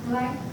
Mulai.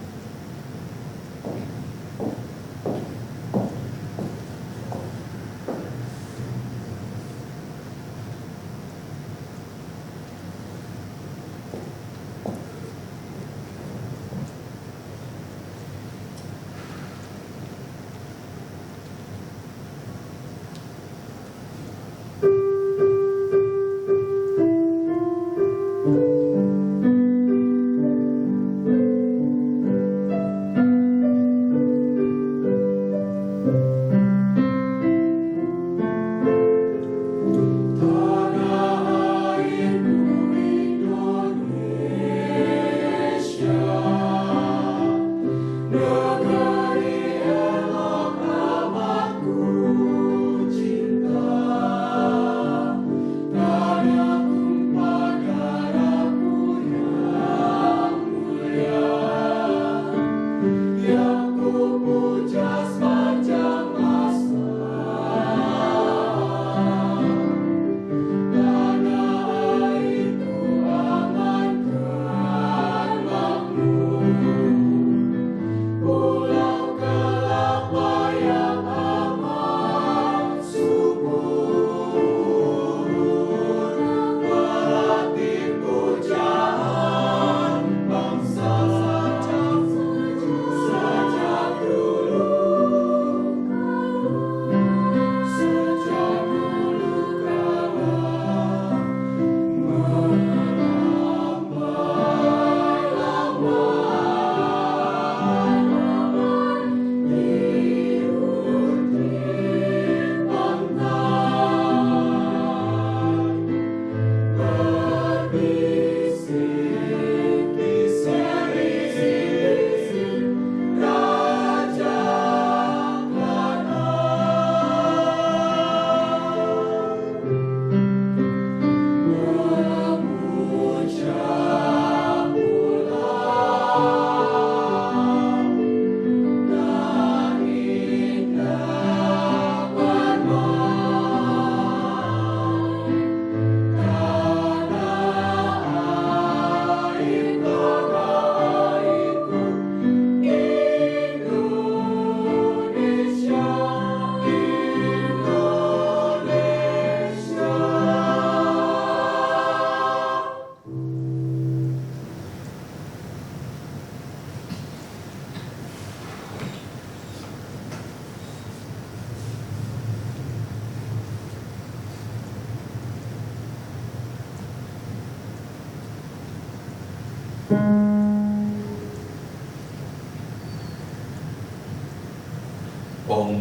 Pong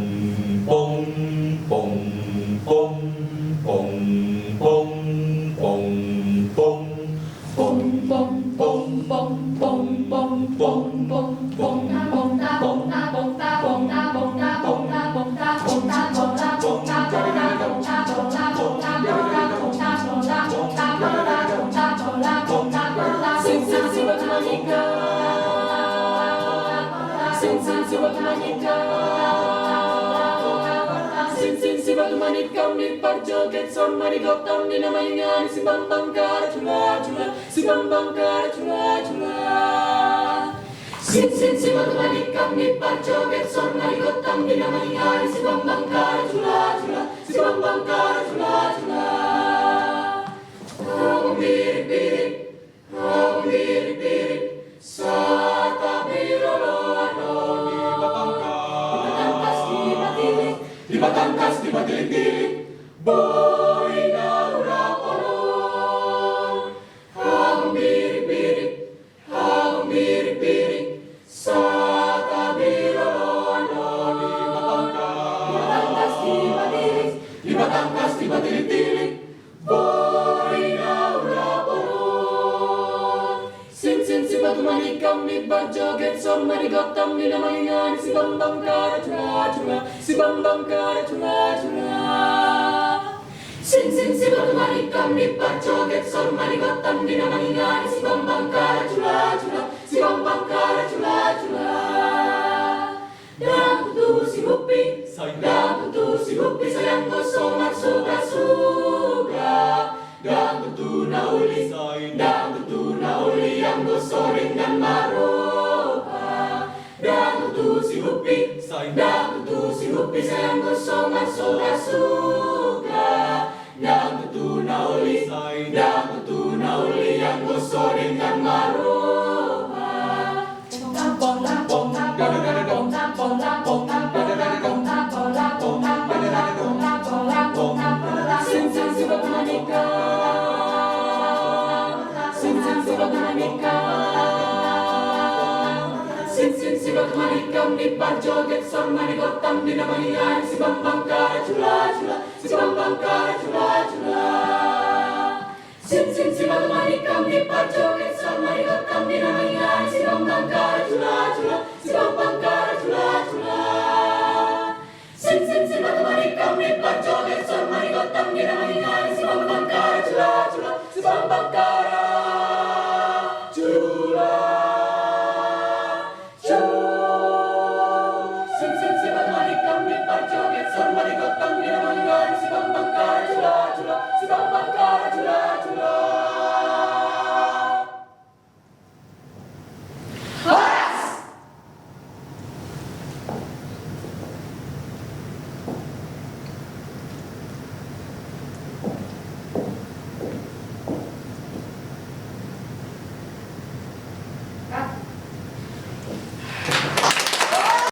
pong pong pong pong pong pong pong pong pong pong pong pong pong pong pong pong pong Sebatumanikam di parjoget sormari gotam di namanya si bambang kara cula cula si bambang kara cula cula sin sebatumanikam di parjoget sormari gotam di namanya si bambang kara cula cula si bambang kara cula cula aku birik sata birolo di batangkas di batilik-tilik boy naura polong aku birik sata birolo di batangkas di batilik-tilik boy naura polong sin sebatumanikam di parjoget sormari gotam di namanya si bambang kara cula cula si bambang kara cula cula sin sebatumanikam di parjoget sormari gotam di namanya si bambang kara cula cula si bambang kara cula cula dan putu si hupi sayang kosong suga dan putu nauli yang gosoring dan maro Dak tutu sirupi sayang gosongan soga suga. Dak tutu nauli yang gosong dengan maroha. Sing sing Sibatumanikam, sing sing Sibatumanikam, sing sing Sibatumanikam di parjoget sormani gotam di namangian si bambang kara cula cula, si bambang kara cula cula. Sing sing Sibatumanikam di parjoget sormani gotam di namangian si bambang kara cula cula, si bambang kara cula cula. Sing sing Sibatumanikam di parjoget sormani gotam di namangian si bambang kara cula cula, si bambang kara